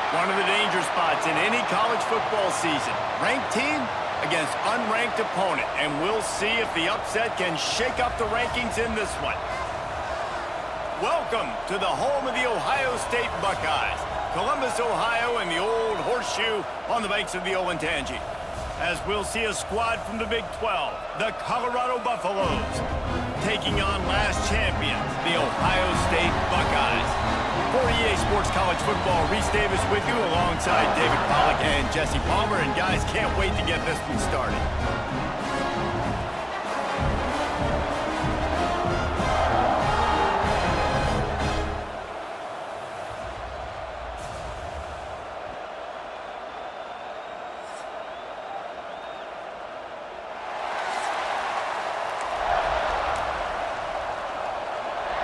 One of the danger spots in any college football season. Ranked team against unranked opponent. And we'll see if the upset can shake up the rankings in this one. Welcome to the home of the Ohio State Buckeyes. Columbus, Ohio, and the old horseshoe on the banks of the Olentangy. As we'll see a squad from the Big 12, the Colorado Buffaloes, taking on last champions, the Ohio State Buckeyes. For EA Sports College Football, Reese Davis with you alongside David Pollack and Jesse Palmer. And guys, can't wait to get this one started.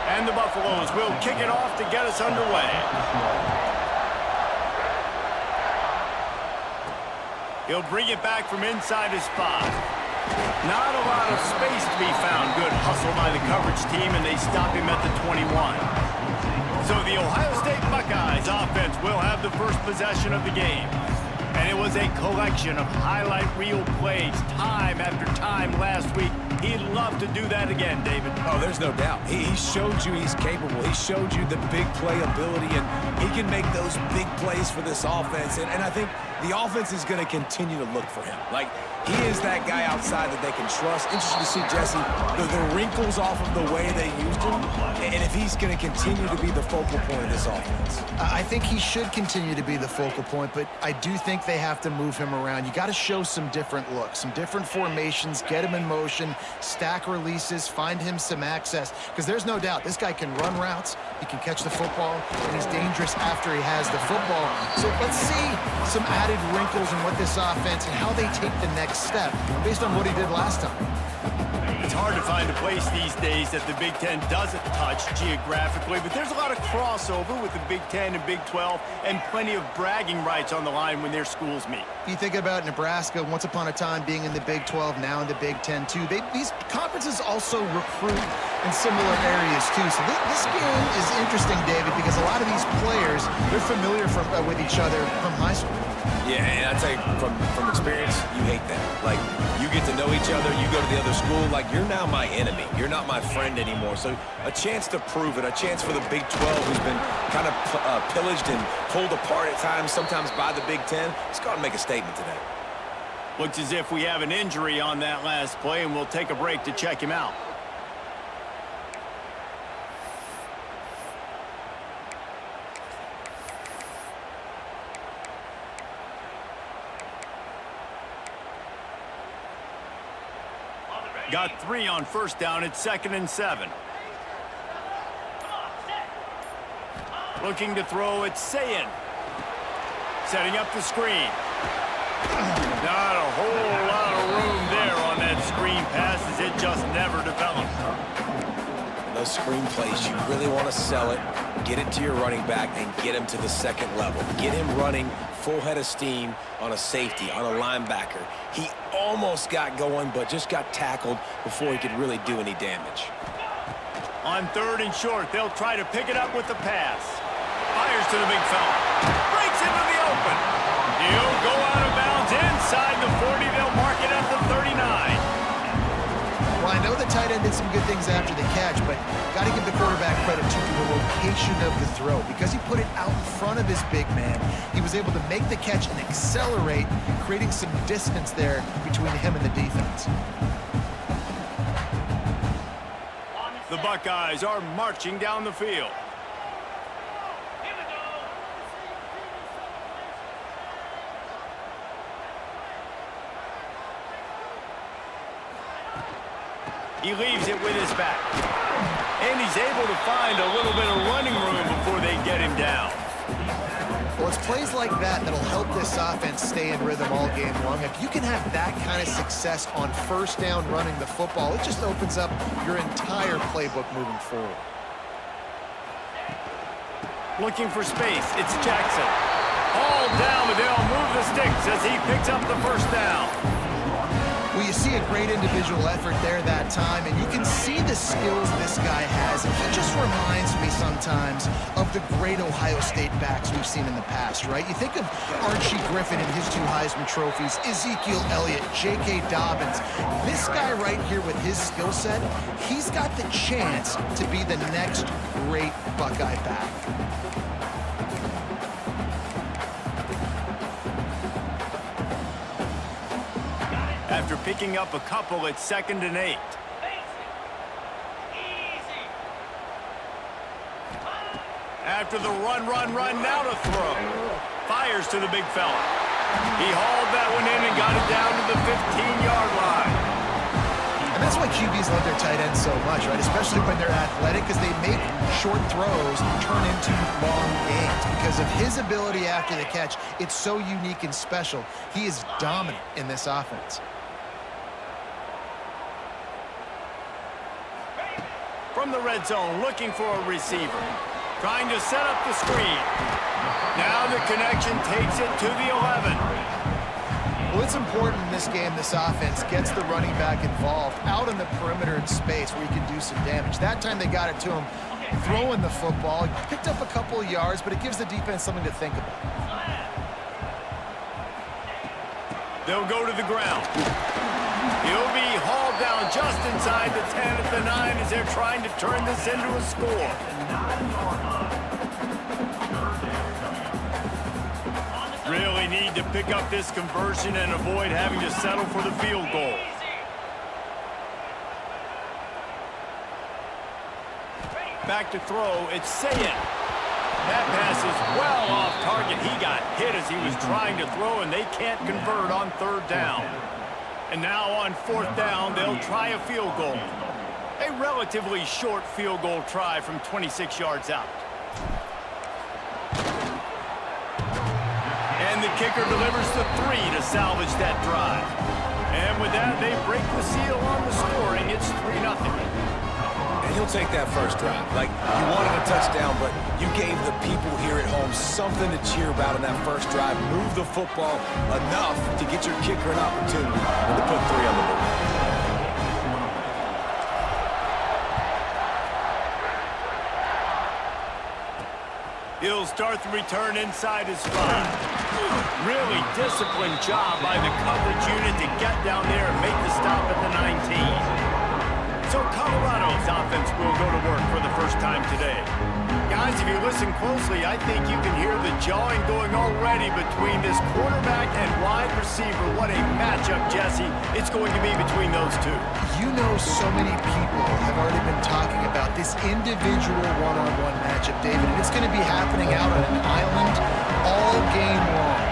And the Buffaloes will kick it off to get us underway. He'll bring it back from inside his 5. Not a lot of space to be found. Good hustle by the coverage team, and they stop him at the 21. So the Ohio State Buckeyes offense will have the first possession of the game. And it was a collection of highlight reel plays time after time last week. He'd love to do that again, David. Oh, there's no doubt. He showed you he's capable. He showed you the big play ability, and he can make those big plays for this offense. And I think the offense is going to continue to look for him. Like, he is that guy outside that they can trust. Interesting to see, Jesse, the wrinkles off of the way they used him, and if he's going to continue to be the focal point of this offense. I think he should continue to be the focal point, but I do think they have to move him around. You got to show some different looks, some different formations, get him in motion, stack releases, find him some access, because there's no doubt this guy can run routes, he can catch the football, and he's dangerous after he has the football. So let's see some added wrinkles in what this offense and how they take the next step based on what he did last time. It's hard to find a place these days that the Big Ten doesn't touch geographically, but there's a lot of crossover with the Big Ten and Big 12 and plenty of bragging rights on the line when their schools meet. You think about Nebraska, once upon a time being in the Big 12, now in the Big 10 too. These conferences also recruit in similar areas too. So this game is interesting, David, because a lot of these players, they're familiar with each other from high school. Yeah, and I tell you, from experience, you hate that. Like, you get to know each other, you go to the other school, like, you're now my enemy. You're not my friend anymore. So a chance to prove it, a chance for the Big 12, who's been kind of pillaged and pulled apart at times, sometimes by the Big 10. Let's go out and make a statement today. Looks as if we have an injury on that last play, and we'll take a break to check him out. Got 3 on first down. It's 2nd and 7. Looking to throw, it's Sayin. Setting up the screen. Not a whole lot of room there on that screen pass as it just never developed. Those screen plays, you really want to sell it, get it to your running back, and get him to the second level. Get him running full head of steam on a safety, on a linebacker. He almost got going, but just got tackled before he could really do any damage. On 3rd and short, they'll try to pick it up with the pass. Fires to the big fella. Breaks into the open. He'll go out of bounds inside the 40. They'll mark it at the 39. Well, I know the tight end did some good things after the catch, but got to give the quarterback credit, too, for the location of the throw. Because he put it out in front of his big man, he was able to make the catch and accelerate, creating some distance there between him and the defense. The Buckeyes are marching down the field. He leaves it with his back. And he's able to find a little bit of running room before they get him down. Well, it's plays like that that'll help this offense stay in rhythm all game long. If you can have that kind of success on first down running the football, it just opens up your entire playbook moving forward. Looking for space, it's Jackson. All down, but they'll move the sticks as he picks up the first down. Well, you see see a great individual effort there that time, and you can see the skills this guy has. And he just reminds me sometimes of the great Ohio State backs we've seen in the past, right? You think of Archie Griffin and his 2 Heisman trophies, Ezekiel Elliott, J.K. Dobbins. This guy right here with his skill set, he's got the chance to be the next great Buckeye back. After picking up a couple, it's 2nd and 8. After the run, now to throw. Fires to the big fella. He hauled that one in and got it down to the 15-yard line. And that's why QBs love their tight ends so much, right? Especially when they're athletic, because they make short throws turn into long gains. Because of his ability after the catch, it's so unique and special. He is dominant in this offense. From the red zone, looking for a receiver. Trying to set up the screen. Now the connection takes it to the 11. Well, it's important in this game, this offense gets the running back involved out in the perimeter in space where he can do some damage. That time they got it to him throwing the football. He picked up a couple of yards, but it gives the defense something to think about. They'll go to the ground. He'll be hauled down just inside the 10 at the 9 as they're trying to turn this into a score. Really need to pick up this conversion and avoid having to settle for the field goal. Back to throw, it's Sayet. That pass is well off target. He got hit as he was trying to throw, and they can't convert on 3rd down. And now on 4th down, they'll try a field goal. A relatively short field goal try from 26 yards out. And the kicker delivers the 3 to salvage that drive. And with that, they break the seal on the scoring. It's 3-0. And he'll take that first drive. Like, you wanted a touchdown, but you gave the people here at home something to cheer about on that first drive. Move the football enough to get your kicker an opportunity and to put 3 on the board. He'll start the return inside his 5. Really disciplined job by the coverage unit to get down there and make the stop at the 19. So Colorado's offense will go to work for the first time today. Guys, if you listen closely, I think you can hear the jawing going already between this quarterback and wide receiver. What a matchup, Jesse, it's going to be between those two. You know, so many people have already been talking about this individual one-on-one matchup, David, and it's going to be happening out on an island all game long.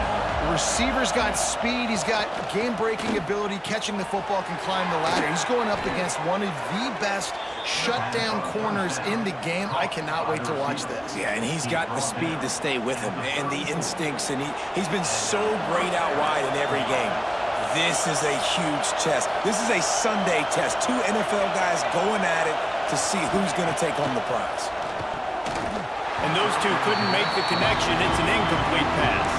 The receiver's got speed, he's got game-breaking ability, catching the football, can climb the ladder. He's going up against one of the best shutdown corners in the game. I cannot wait to watch this. Yeah, and he's got the speed to stay with him and the instincts, and he's been so great out wide in every game. This is a huge test. This is a Sunday test. 2 NFL guys going at it to see who's going to take home the prize. And those two couldn't make the connection. It's an incomplete pass.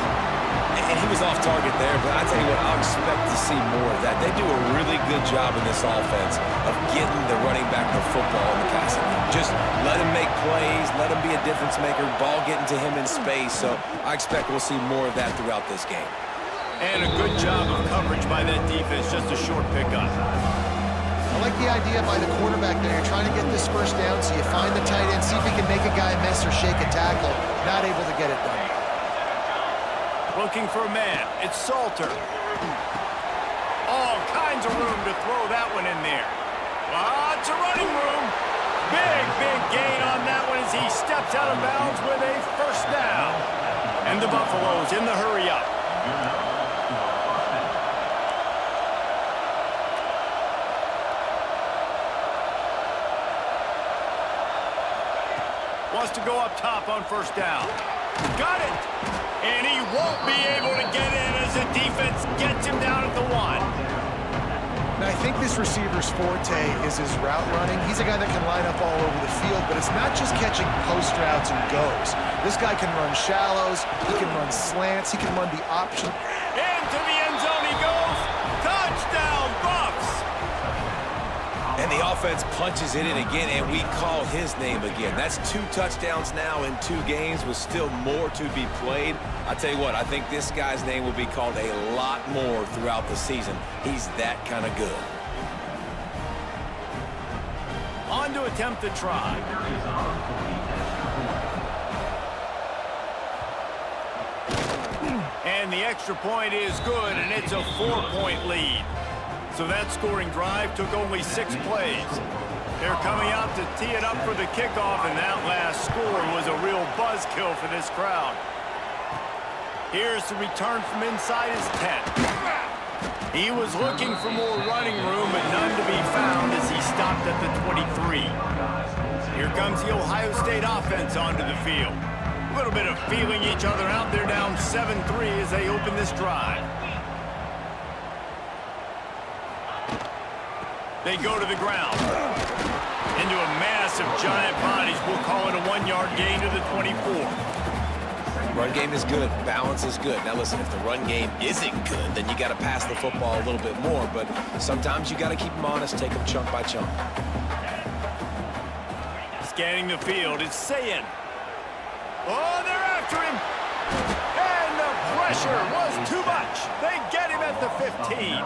And he was off target there, but I tell you what, I'll expect to see more of that. They do a really good job in this offense of getting the running back the football in the passing game. Just let him make plays, let him be a difference maker, ball getting to him in space. So I expect we'll see more of that throughout this game. And a good job of coverage by that defense, just a short pickup. I like the idea by the quarterback there. You're trying to get this first down, so you find the tight end, see if he can make a guy miss or shake a tackle. Not able to get it done. Looking for a man. It's Salter. All kinds of room to throw that one in there. Lots of running room. Big gain on that one as he steps out of bounds with a first down. And the Buffaloes in the hurry up. Wants to go up top on first down. Got it! And he won't be able to get in as the defense gets him down at the 1. Now, I think this receiver's forte is his route running. He's a guy that can line up all over the field, but it's not just catching post routes and goes. This guy can run shallows, he can run slants, he can run the option. Into the end zone he goes. Touchdown, Buffs! offense punches it in again, and we call his name again. That's 2 touchdowns now in 2 games with still more to be played. I tell you what, I think this guy's name will be called a lot more throughout the season. He's that kind of good. On to attempt the try. And the extra point is good, and it's a 4-point lead. So that scoring drive took only 6 plays. They're coming out to tee it up for the kickoff, and that last score was a real buzzkill for this crowd. Here's the return from inside his 10. He was looking for more running room, but none to be found as he stopped at the 23. Here comes the Ohio State offense onto the field. A little bit of feeling each other out. They're down 7-3 as they open this drive. They go to the ground. Into a mass of giant bodies. We'll call it a 1-yard gain to the 24. Run game is good. Balance is good. Now listen, if the run game isn't good, then you got to pass the football a little bit more. But sometimes you got to keep them honest, take them chunk by chunk. Scanning the field, it's Sayin. Oh, they're after him. And the pressure was too much. They get him at the 15.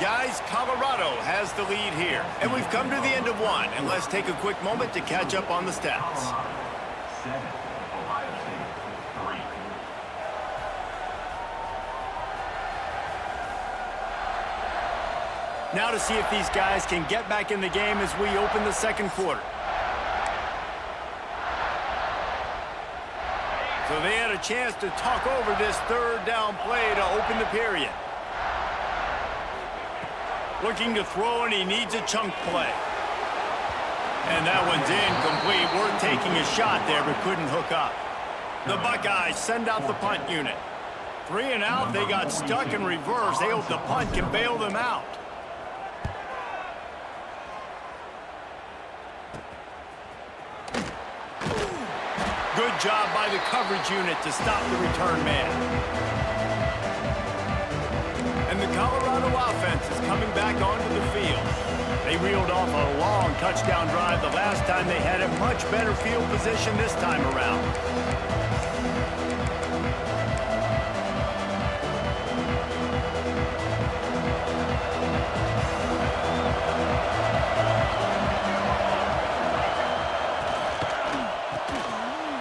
Guys, Colorado has the lead here. And we've come to the end of one. And let's take a quick moment to catch up on the stats. Now to see if these guys can get back in the game as we open the second quarter. So they had a chance to talk over this third down play to open the period. Looking to throw, and he needs a chunk play. And that one's incomplete. We're taking a shot there, but couldn't hook up. The Buckeyes send out the punt unit. 3 and out, they got stuck in reverse. They hope the punt can bail them out. Good job by the coverage unit to stop the return man. And the Colorado offense is coming back onto the field. They reeled off a long touchdown drive the last time. They had a much better field position this time around.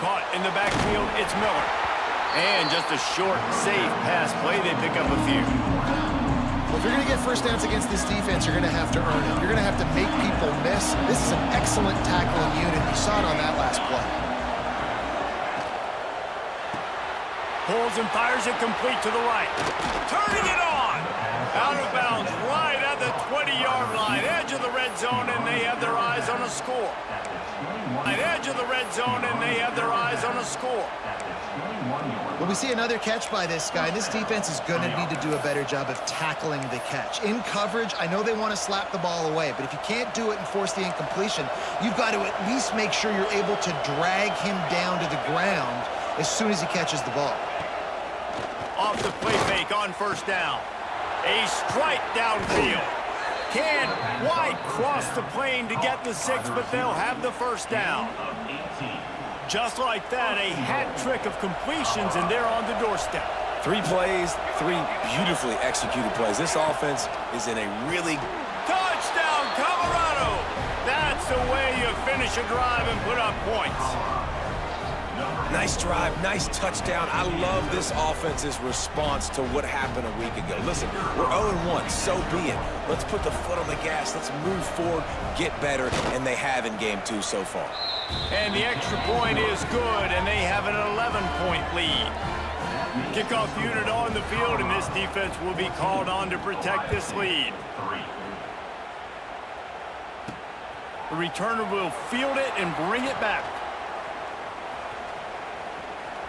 Caught in the backfield, it's Miller. And just a short, safe pass play. They pick up a few. Well, if you're going to get first downs against this defense, you're going to have to earn it. You're going to have to make people miss. This is an excellent tackling unit. You saw it on that last play. Pulls and fires it complete to the right. Turning it on. Out of bounds right at the 20-yard line. Edge of the red zone, and they have their eyes on a score. Edge of the red zone, and they have their eyes on a score. Well, we see another catch by this guy. This defense is going to need to do a better job of tackling the catch. In coverage, I know they want to slap the ball away, but if you can't do it and force the incompletion, you've got to at least make sure you're able to drag him down to the ground as soon as he catches the ball. Off the play fake on first down. A strike downfield. Can White cross the plane to get the 6, but they'll have the first down. Just like that, a hat trick of completions, and they're on the doorstep. 3 plays, 3 beautifully executed plays. This offense is in a really... Touchdown, Colorado! That's the way you finish a drive and put up points. Nice drive, nice touchdown. I love this offense's response to what happened a week ago. Listen, we're 0-1, so be it. Let's put the foot on the gas. Let's move forward, get better, and they have in game 2 so far. And the extra point is good, and they have an 11-point lead. Kickoff unit on the field, and this defense will be called on to protect this lead. The returner will field it and bring it back.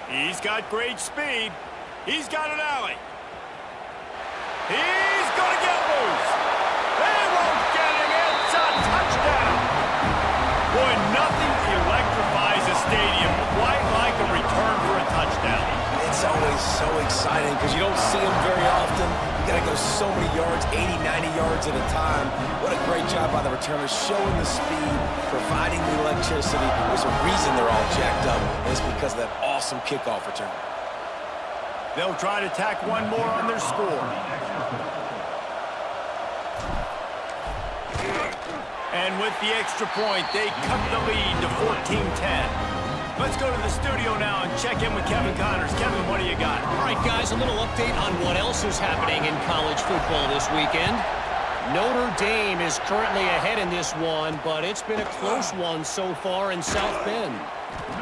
He's got great speed. He's got an alley. He's going to get loose. They won't get him. It's a touchdown. Boy, nothing electrifies a stadium quite like a return for a touchdown. It's always so exciting because you don't see them very often. You got to go so many yards, 80, 90 yards at a time. What a great job by the returners, showing the speed, providing the electricity. There's a reason they're all jacked up, and it's because of that awesome kickoff return. They'll try to tack one more on their score. And with the extra point, they cut the lead to 14-10. Let's go to the studio now and check in with Kevin Connors. Kevin, what do you got? All right, guys, a little update on what else is happening in college football this weekend. Notre Dame is currently ahead in this one, but it's been a close one so far in South Bend.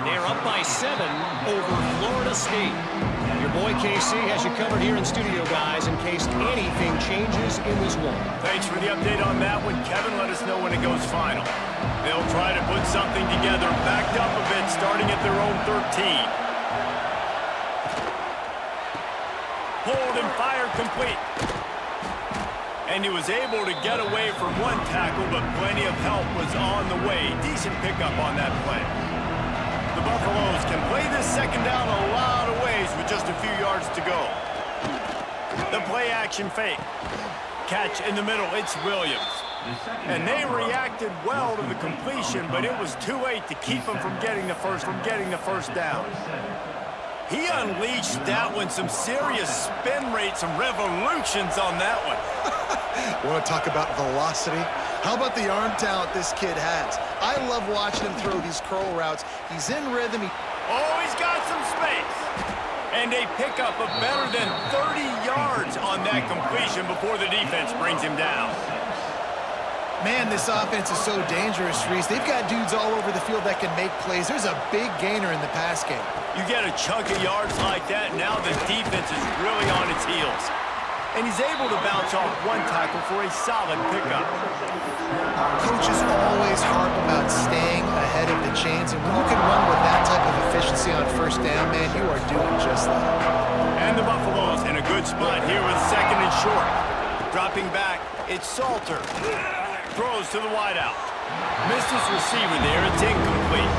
They're up by 7 over Florida State. Your boy KC has you covered here in studio, guys, in case anything changes in this one. Thanks for the update on that one, Kevin. Let us know when it goes final. They'll try to put something together, backed up a bit, starting at their own 13. Hold and fire complete. And he was able to get away from one tackle, but plenty of help was on the way. Decent pickup on that play. The Buffaloes can play this second down a lot of ways with just a few yards to go. The play action fake. Catch in the middle, it's Williams. And they reacted well to the completion, but it was too late to keep them from getting the first down. He unleashed that one, some serious spin rate, some revolutions on that one. Want to talk about velocity? How about the arm talent this kid has? I love watching him throw these curl routes. He's in rhythm. Oh, he's got some space. And a pickup of better than 30 yards on that completion before the defense brings him down. Man, this offense is so dangerous, Reese. They've got dudes all over the field that can make plays. There's a big gainer in the pass game. You get a chunk of yards like that, now the defense is really on its heels. And he's able to bounce off one tackle for a solid pickup. Coaches always harp about staying ahead of the chains, and when you can run with that type of efficiency on first down, man, you are doing just that. And the Buffaloes in a good spot here with second and short. Dropping back, it's Salter. Throws to the wideout. Missed his receiver there, it's incomplete.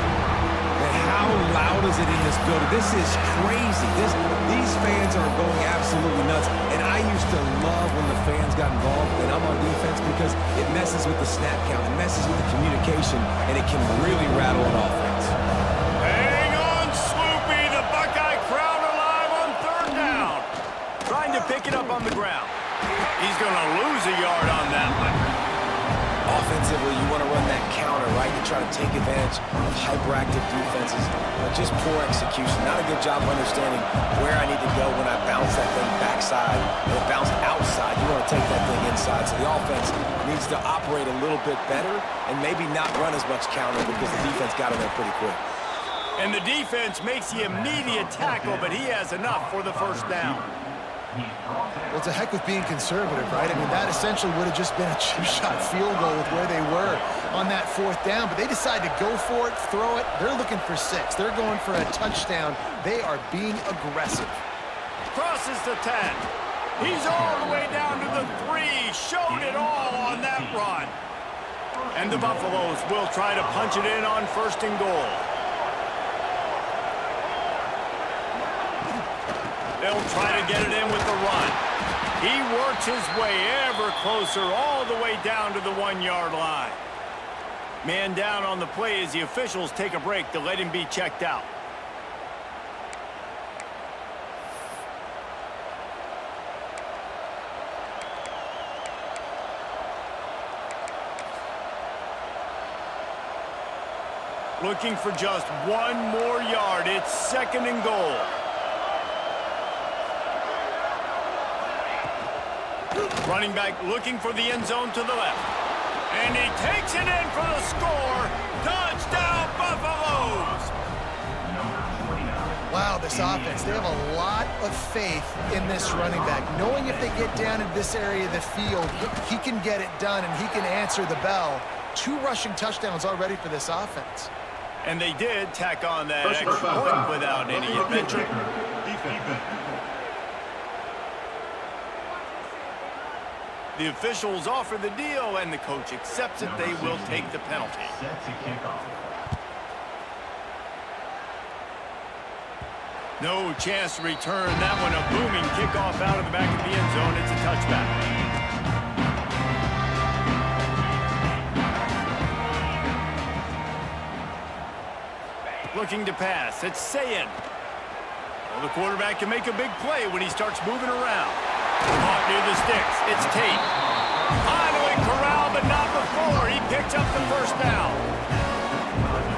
And how loud is it in this building? This is crazy. These fans are going absolutely nuts. And I used to love when the fans got involved, and I'm on defense, because it messes with the snap count, it messes with the communication, and it can really rattle an offense. Hang on, Swoopy. The Buckeye crowd alive on third down. Trying to pick it up on the ground. He's going to lose a yard on that one. Offensively, you want to run that counter, right? You try to take advantage of hyperactive defenses, but just poor execution. Not a good job of understanding where I need to go when I bounce that thing backside. When it bounced outside, you want to take that thing inside. So the offense needs to operate a little bit better and maybe not run as much counter, because the defense got in there pretty quick. And the defense makes the immediate tackle, but he has enough for the first down. Well, it's a heck of being conservative, right? I mean, that essentially would have just been a chip shot field goal with where they were on that fourth down, but they decided to go for it, throw it. They're looking for 6. They're going for a touchdown. They are being aggressive. Crosses the 10. He's all the way down to the 3. Showed it all on that run. And the Buffaloes will try to punch it in on first and goal. They'll try to get it in with the run. He works his way ever closer all the way down to the 1-yard line. Man down on the play as the officials take a break to let him be checked out. Looking for just 1 more yard. It's second and goal. Running back looking for the end zone to the left. And he takes it in for the score. Touchdown, Buffaloes! Wow, this offense, they have a lot of faith in this running back, knowing if they get down in this area of the field, he can get it done and he can answer the bell. 2 rushing touchdowns already for this offense. And they did tack on that extra point without any adventure. The officials offer the deal, and the coach accepts it. They will take the penalty. No chance to return that one. A booming kickoff out of the back of the end zone. It's a touchback. Looking to pass. It's Sayin. Well, the quarterback can make a big play when he starts moving around. Caught near the sticks. It's Tate. Finally corralled, but not before. He picks up the first down.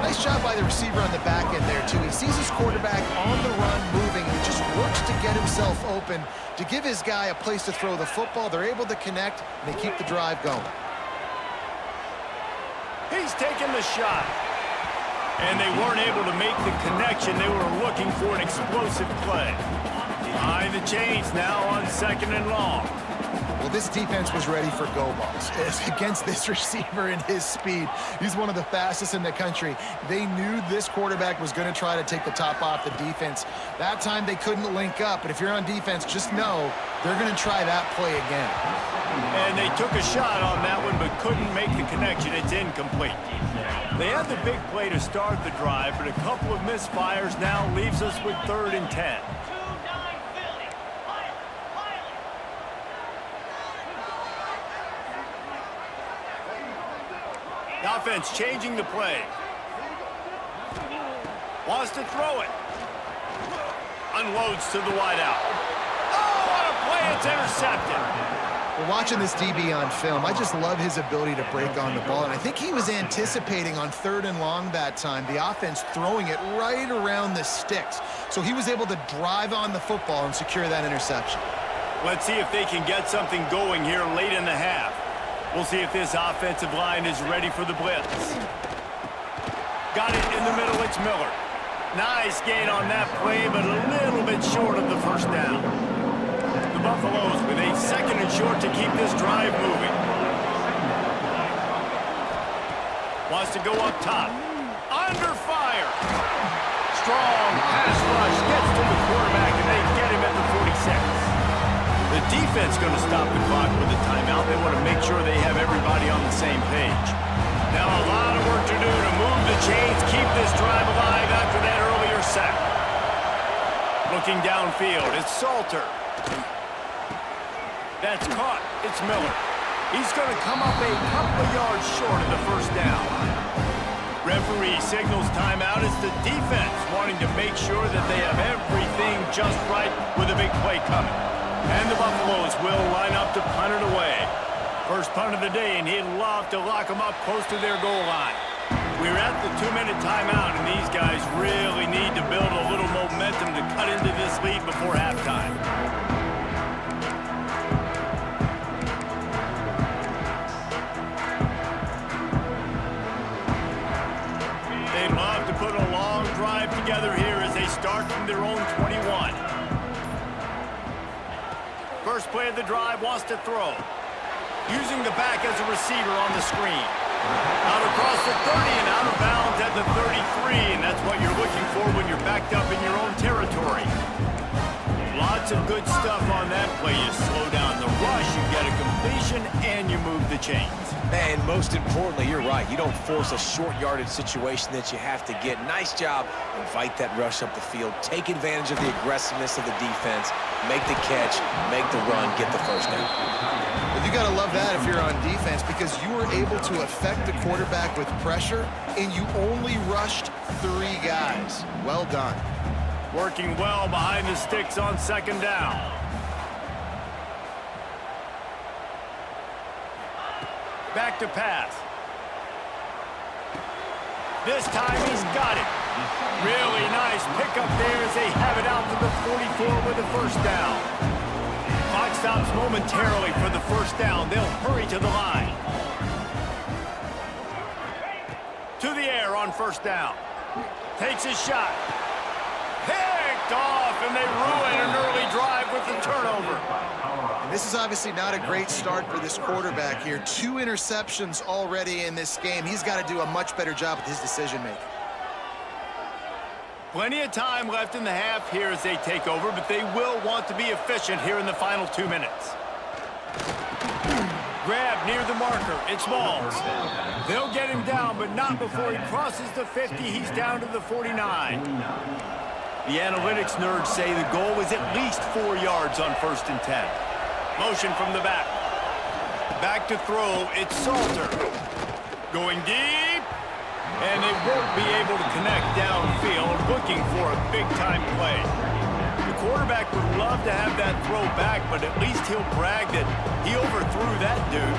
Nice job by the receiver on the back end there, too. He sees his quarterback on the run moving, and he just works to get himself open to give his guy a place to throw the football. They're able to connect, and they keep the drive going. He's taking the shot. And they weren't able to make the connection. They were looking for an explosive play. Behind the chains now on 2nd and long. Well, this defense was ready for go balls. Against this receiver and his speed, he's one of the fastest in the country. They knew this quarterback was going to try to take the top off the defense. That time they couldn't link up, but if you're on defense, just know they're going to try that play again. And they took a shot on that one, but couldn't make the connection. It's incomplete. They had the big play to start the drive, but a couple of misfires now leaves us with 3rd and 10. The offense changing the play. Wants to throw it. Unloads to the wideout. Oh, what a play! It's intercepted. Well, watching this DB on film, I just love his ability to break on the ball, and I think he was anticipating on 3rd and long that time, the offense throwing it right around the sticks. So he was able to drive on the football and secure that interception. Let's see if they can get something going here late in the half. We'll see if this offensive line is ready for the blitz. Got it in the middle, it's Miller. Nice gain on that play, but a little bit short of the first down. The Buffaloes with a 2nd and short to keep this drive moving. Wants to go up top. Under fire. Strong pass rush gets to the quarterback, and they get him at the 46. The defense going to stop the clock with a timeout. They want to make sure they have everybody on the same page. Now a lot of work to do to move the chains, keep this drive alive after that earlier sack. Looking downfield, it's Salter. That's caught. It's Miller. He's going to come up a couple of yards short of the first down. Referee signals timeout. It's the defense wanting to make sure that they have everything just right with a big play coming. And the Buffaloes will line up to punt it away. First punt of the day, and he'd love to lock them up close to their goal line. We're at the 2-minute timeout, and these guys really need to build a little momentum to cut into this lead before halftime. They'd love to put a long drive together here as they start from their own 21. First play of the drive, wants to throw. Using the back as a receiver on the screen. Out across the 30 and out of bounds at the 33, and that's what you're looking for when you're backed up in your own territory. Lots of good stuff on that play. You slow down the rush, you get a completion, and you move the chains. And most importantly, you're right. You don't force a short yardage situation that you have to get. Nice job. Invite that rush up the field. Take advantage of the aggressiveness of the defense. Make the catch, make the run, get the first down. Well, you got to love that if you're on defense because you were able to affect the quarterback with pressure, and you only rushed 3 guys. Well done. Working well behind the sticks on 2nd down. Back to pass. This time he's got it. Really nice pickup there as they have it out to the 44 with the first down. Clock stops momentarily for the first down. They'll hurry to the line. To the air on first down. Takes his shot. Picked off, and they ruin an early drive with the turnover. And this is obviously not a great start for this quarterback here. 2 interceptions already in this game. He's got to do a much better job with his decision-making. Plenty of time left in the half here as they take over, but they will want to be efficient here in the final 2 minutes. Grab near the marker. It's Malls. They'll get him down, but not before he crosses the 50. He's down to the 49. The analytics nerds say the goal is at least 4 yards on 1st and 10. Motion from the back. Back to throw, it's Salter. Going deep, and they won't be able to connect downfield, looking for a big-time play. The quarterback would love to have that throw back, but at least he'll brag that he overthrew that dude.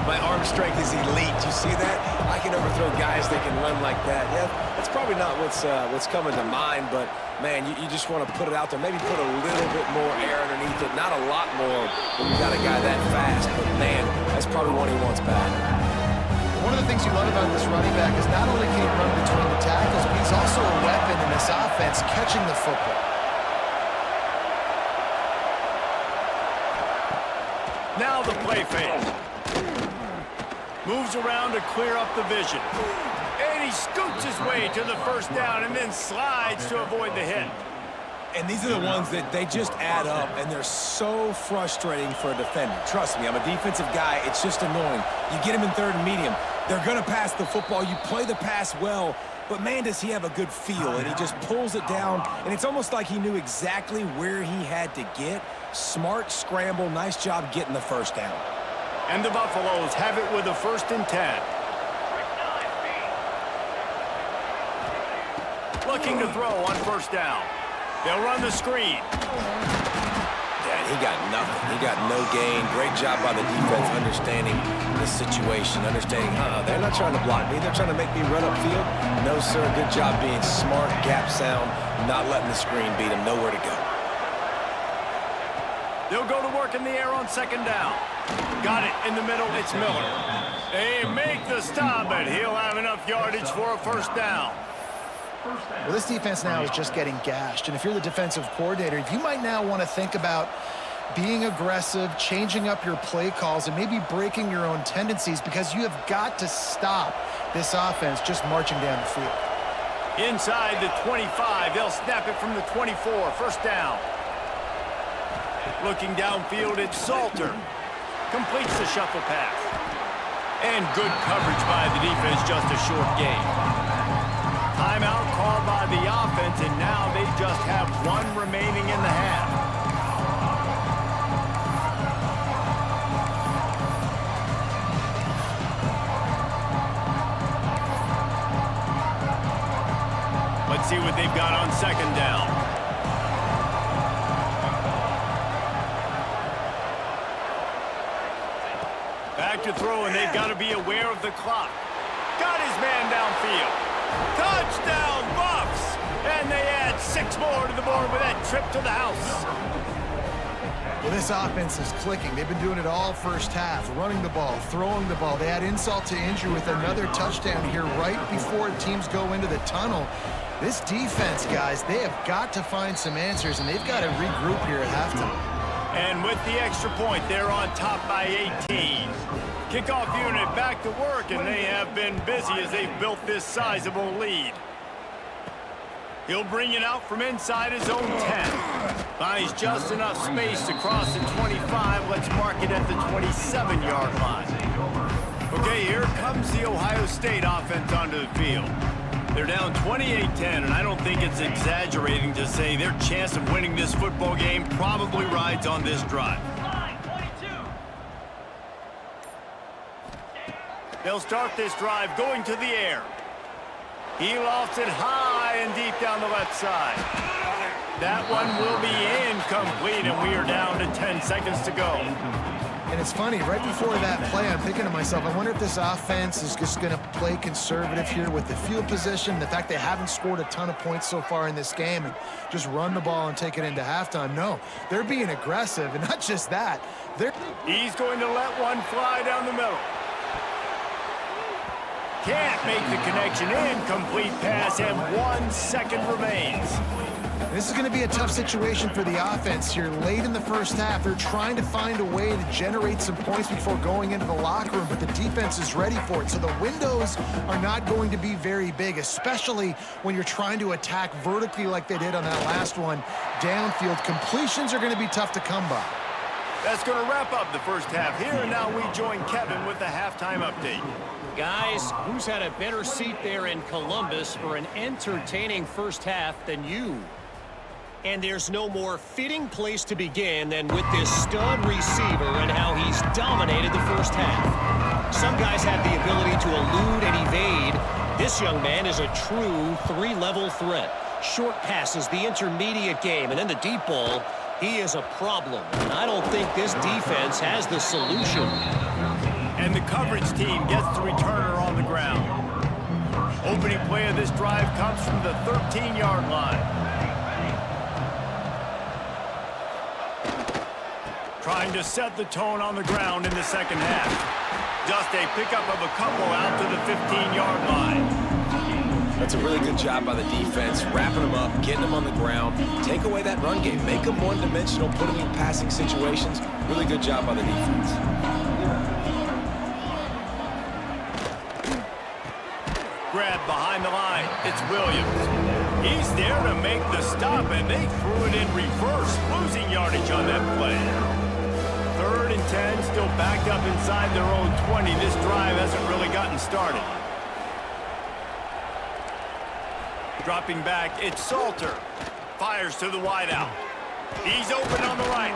my arm strength is elite. You see that? I can overthrow guys that can run like that. Yeah, that's probably not what's coming to mind, but man, you just want to put it out there. Maybe put a little bit more air underneath it. Not a lot more when you got a guy that fast, but man, that's probably what he wants back. One of the things you love about this running back is not only can he run between the tackles, but he's also a weapon in this offense, catching the football. Now the play fake. Moves around to clear up the vision. And he scoots his way to the 1st down and then slides to avoid the hit. And these are the ones that they just add up, and they're so frustrating for a defender. Trust me, I'm a defensive guy. It's just annoying. You get him in 3rd and medium. They're going to pass the football. You play the pass well, but man, does he have a good feel, and he just pulls it down, and it's almost like he knew exactly where he had to get. Smart scramble. Nice job getting the 1st down. And the Buffaloes have it with a 1st and 10. Looking to throw on 1st down. They'll run the screen. Yeah, he got nothing. He got no gain. Great job by the defense understanding the situation, understanding, they're not trying to block me. They're trying to make me run upfield. No, sir. Good job being smart, gap sound, not letting the screen beat him. Nowhere to go. They'll go to work in the air on 2nd down. Got it in the middle. It's Miller. They make the stop, but he'll have enough yardage for a 1st down. Well, this defense now is just getting gashed, and if you're the defensive coordinator, you might now want to think about being aggressive, changing up your play calls, and maybe breaking your own tendencies, because you have got to stop this offense just marching down the field. Inside the 25, they'll snap it from the 24, 1st down. Looking downfield, it's Salter. Completes the shuffle pass. And good coverage by the defense, just a short gain. Timeout called by the offense, and now they just have 1 remaining in the half. Let's see what they've got on 2nd down. Back to throw, and they've got to be aware of the clock. Got his man downfield. Touchdown, Buffs! And they add 6 more to the board with that trip to the house. Well, this offense is clicking. They've been doing it all 1st half, running the ball, throwing the ball. They add insult to injury with another touchdown here right before teams go into the tunnel. This defense, guys, they have got to find some answers, and they've got to regroup here at halftime. And with the extra point, they're on top by 18. Kickoff unit back to work, and they have been busy as they've built this sizable lead. He'll bring it out from inside his own 10. Finds just enough space to cross the 25. Let's mark it at the 27-yard line. Okay, here comes the Ohio State offense onto the field. They're down 28-10, and I don't think it's exaggerating to say their chance of winning this football game probably rides on this drive. They'll start this drive going to the air. He lofts it high and deep down the left side. That one will be incomplete, and we are down to 10 seconds to go. And it's funny, right before that play, I'm thinking to myself, I wonder if this offense is just going to play conservative here with the field position, the fact they haven't scored a ton of points so far in this game, and just run the ball and take it into halftime. No, they're being aggressive, and not just that. He's going to let one fly down the middle. Can't make the connection. Incomplete pass, and 1 second remains. This is going to be a tough situation for the offense here. Late in the 1st half, they're trying to find a way to generate some points before going into the locker room, but the defense is ready for it. So the windows are not going to be very big, especially when you're trying to attack vertically like they did on that last one. Downfield completions are going to be tough to come by. That's going to wrap up the first half here, and now we join Kevin with the halftime update. Guys, who's had a better seat there in Columbus for an entertaining first half than you? And there's no more fitting place to begin than with this stud receiver and how he's dominated the first half. Some guys have the ability to elude and evade. This young man is a true three-level threat. Short passes, the intermediate game, and then the deep ball. He is a problem, and I don't think this defense has the solution. And the coverage team gets the returner on the ground. Opening play of this drive comes from the 13-yard line. Trying to set the tone on the ground in the second half. Just a pickup of a couple out to the 15-yard line. That's a really good job by the defense, wrapping them up, getting them on the ground. Take away that run game. Make them one-dimensional, put them in passing situations. Really good job by the defense. Grab behind the line. It's Williams. He's there to make the stop, and they threw it in reverse, losing yardage on that play. 3rd and 10, still backed up inside their own 20. This drive hasn't really gotten started. Dropping back, it's Salter. Fires to the wideout. He's open on the right.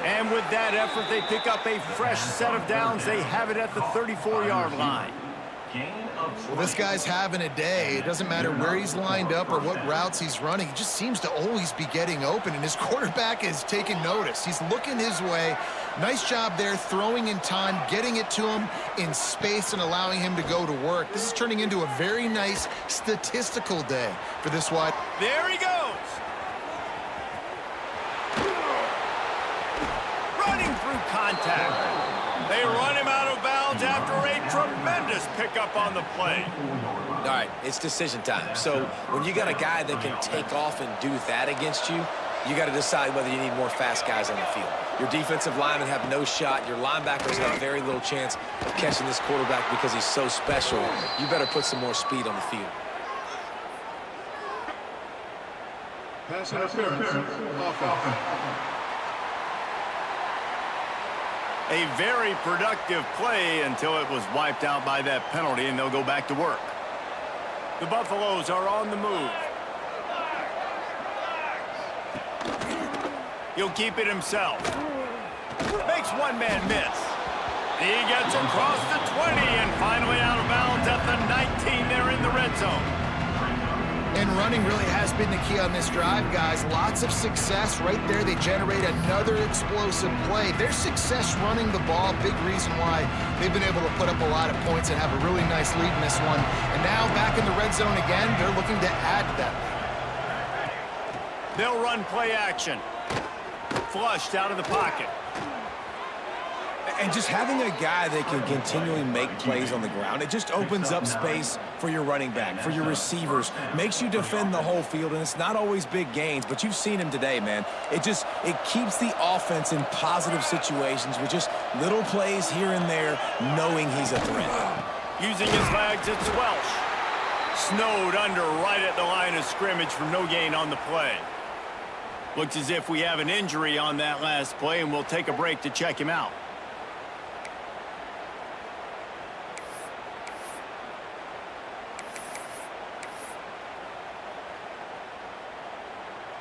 And with that effort, they pick up a fresh set of downs. They have it at the 34-yard line. Well, this guy's having a day. It doesn't matter where he's lined up or what routes he's running. He just seems to always be getting open, and his quarterback is taking notice. He's looking his way. Nice job there, throwing in time, getting it to him in space and allowing him to go to work. This is turning into a very nice statistical day for this wide. There he goes. Running through contact. They run him out of bounds after a tremendous pickup on the play. All right, it's decision time. So when you got a guy that can take off and do that against you, you got to decide whether you need more fast guys on the field. Your defensive linemen have no shot. Your linebackers have very little chance of catching this quarterback because he's so special. You better put some more speed on the field. Pass interference. Offense. A very productive play until it was wiped out by that penalty, and they'll go back to work. The Buffaloes are on the move. He'll keep it himself. Makes one man miss. He gets across the 20 and finally out of bounds at the 19 there in the red zone. And running really has been the key on this drive, guys. Lots of success right there. They generate another explosive play. Their success running the ball, big reason why they've been able to put up a lot of points and have a really nice lead in this one. And now back in the red zone again, they're looking to add to that lead. They'll run play action. Flushed out of the pocket. And just having a guy that can continually make plays on the ground, it just opens up space for your running back, for your receivers, makes you defend the whole field, and it's not always big gains, but you've seen him today, man. It keeps the offense in positive situations with just little plays here and there, knowing he's a threat. Using his legs, it's Welsh. Snowed under right at the line of scrimmage for no gain on the play. Looks as if we have an injury on that last play, and we'll take a break to check him out.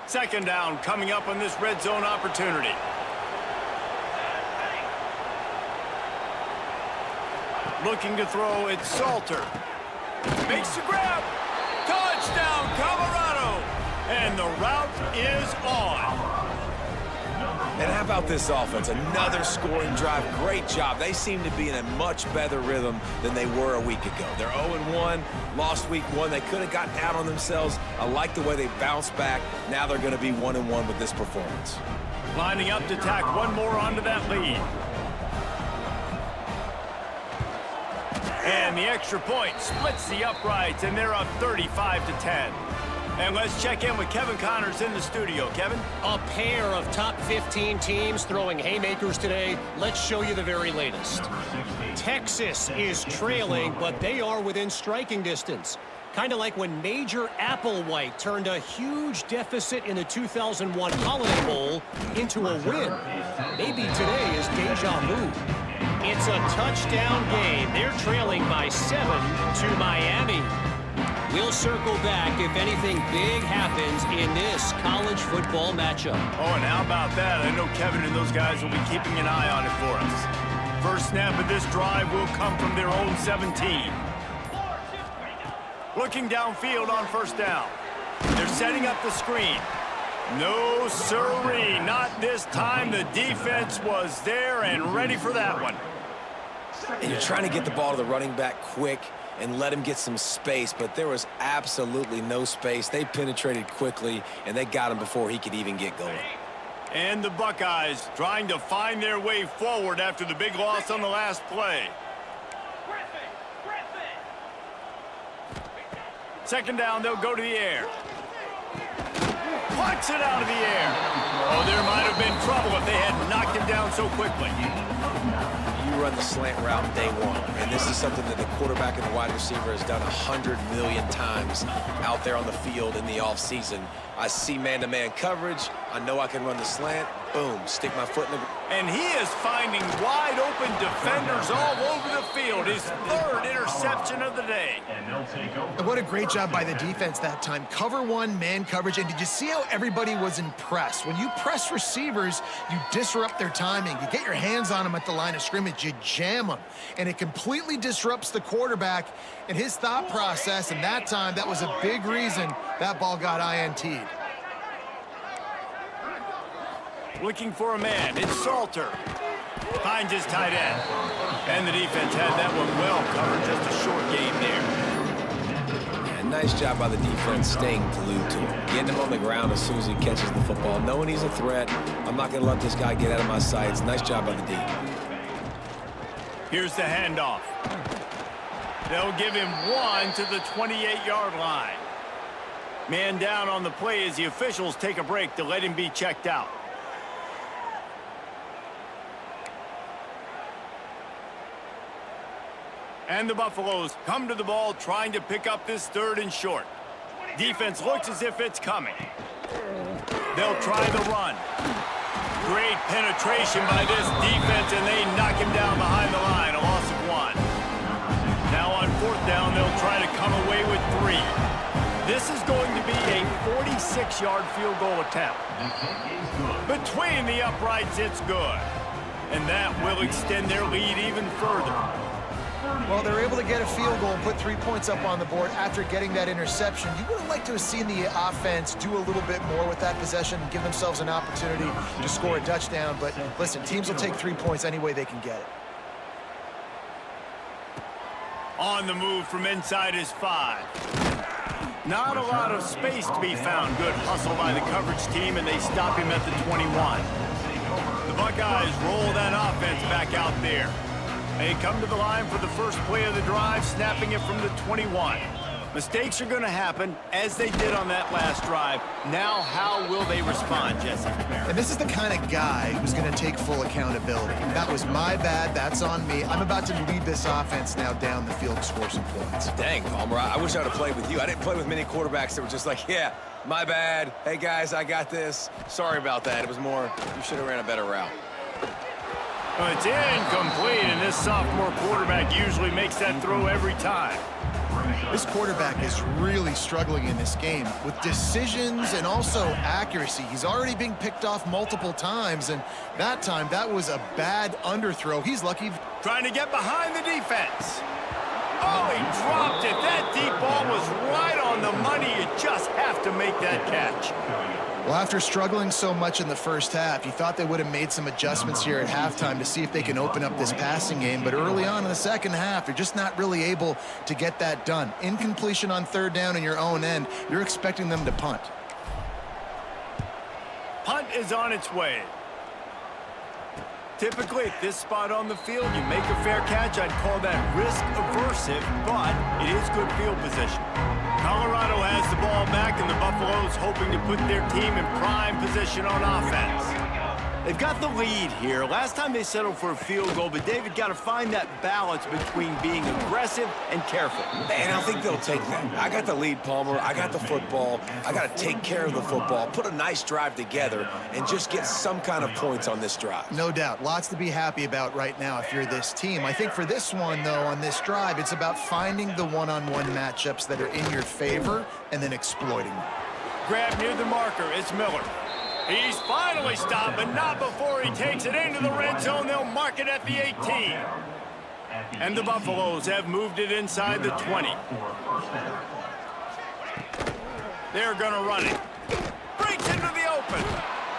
Second down coming up on this red zone opportunity. Looking to throw, it's Salter. Makes the grab. Touchdown, Colorado. And the route is on. And how about this offense? Another scoring drive. Great job. They seem to be in a much better rhythm than they were a week ago. They're 0-1, lost week 1. They could have gotten down on themselves. I like the way they bounced back. Now they're going to be 1-1 with this performance. Lining up to tack one more onto that lead. And the extra point splits the uprights, and they're up 35-10. And let's check in with Kevin Connors in the studio. Kevin? A pair of top 15 teams throwing haymakers today. Let's show you the very latest. Texas is trailing, but they are within striking distance. Kind of like when Major Applewhite turned a huge deficit in the 2001 Holiday Bowl into a win. Maybe today is deja vu. It's a touchdown game. They're trailing by 7 to Miami. We'll circle back if anything big happens in this college football matchup. Oh, and how about that? I know Kevin and those guys will be keeping an eye on it for us. First snap of this drive will come from their own 17. Looking downfield on first down. They're setting up the screen. No siree, not this time. The defense was there and ready for that one. And you're trying to get the ball to the running back quick and let him get some space, but there was absolutely no space. They penetrated quickly, and they got him before he could even get going. And the Buckeyes trying to find their way forward after the big loss on the last play. Second down, they'll go to the air. Plucks it out of the air. Oh, there might have been trouble if they had knocked him down so quickly. You run the slant route day one, and this is something that the quarterback and the wide receiver has done 100 million times out there on the field in the offseason. I see man-to-man coverage. I know I can run the slant. Boom, stick my foot in the... And he is finding wide-open defenders all over the field. His third interception of the day. And what a great job by the defense that time. Cover one, man coverage. And did you see how everybody was impressed? When you press receivers, you disrupt their timing. You get your hands on them at the line of scrimmage. You jam them. And it completely disrupts the quarterback and his thought process. And that time, that was a big reason that ball got INT'd. Looking for a man. It's Salter. Finds his tight end. And the defense had that one well covered. Just a short game there. Yeah, nice job by the defense staying glued to him. Getting him on the ground as soon as he catches the football. Knowing he's a threat. I'm not going to let this guy get out of my sights. Nice job by the D. Here's the handoff. They'll give him one to the 28-yard line. Man down on the play as the officials take a break to let him be checked out. And the Buffaloes come to the ball trying to pick up this third and short. Defense looks as if it's coming. They'll try the run. Great penetration by this defense, and they knock him down behind the line, a loss of 1. Now on fourth down, they'll try to come away with 3. This is going to be a 46-yard field goal attempt. Between the uprights, it's good. And that will extend their lead even further. Well, they're able to get a field goal and put 3 points up on the board after getting that interception. You would have liked to have seen the offense do a little bit more with that possession and give themselves an opportunity to score a touchdown. But listen, teams will take 3 points any way they can get it. On the move from inside his 5. Not a lot of space to be found. Good hustle by the coverage team, and they stop him at the 21. The Buckeyes roll that offense back out there. They come to the line for the first play of the drive, snapping it from the 21. Mistakes are going to happen, as they did on that last drive. Now, how will they respond, Jesse? And this is the kind of guy who's going to take full accountability. That was my bad. That's on me. I'm about to lead this offense now down the field to score some points. Dang, Palmer, I wish I would have played with you. I didn't play with many quarterbacks that were just like, yeah, my bad. Hey, guys, I got this. Sorry about that. It was more, you should have ran a better route. Well, it's incomplete, and this sophomore quarterback usually makes that throw every time. This quarterback is really struggling in this game with decisions and also accuracy. He's already being picked off multiple times, and that time, that was a bad underthrow. He's lucky. Trying to get behind the defense. Oh, he dropped it. That deep ball was right on the money. You just have to make that catch. Well, after struggling so much in the first half, you thought they would have made some adjustments here at halftime to see if they can open up this passing game. But early on in the second half, you're just not really able to get that done. Incompletion on third down in your own end, you're expecting them to punt. Punt is on its way. Typically, at this spot on the field, you make a fair catch. I'd call that risk-aversive, but it is good field position. Colorado has the ball back, and the Buffaloes hoping to put their team in prime position on offense. They've got the lead here. Last time they settled for a field goal, but David got to find that balance between being aggressive and careful. And I think they'll take that. I got the lead, Palmer. I got the football. I got to take care of the football, put a nice drive together, and just get some kind of points on this drive. No doubt. Lots to be happy about right now if you're this team. I think for this one, though, on this drive, it's about finding the one-on-one matchups that are in your favor and then exploiting them. Grab near the marker. It's Miller. He's finally stopped, but not before he takes it into the red zone. They'll mark it at the 18. And the Buffaloes have moved it inside the 20. They're going to run it. Breaks into the open.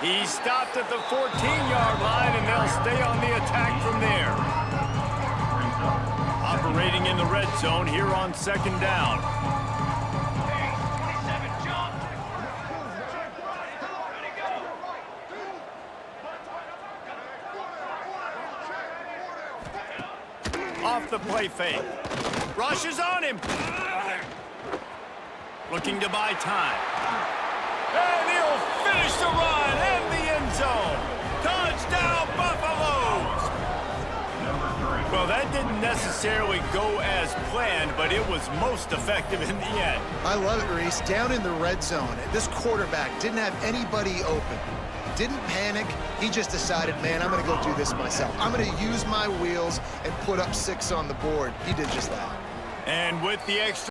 He's stopped at the 14-yard line, and they'll stay on the attack from there. Operating in the red zone here on 2nd down. Off the play fake. Rushes on him. Looking to buy time. And he'll finish the run in the end zone. Touchdown, Buffaloes! Well, that didn't necessarily go as planned, but it was most effective in the end. I love it, Reese. Down in the red zone, this quarterback didn't have anybody open. Didn't panic. He just decided, man, I'm going to go do this myself. I'm going to use my wheels and put up 6 on the board. He did just that. And with the extra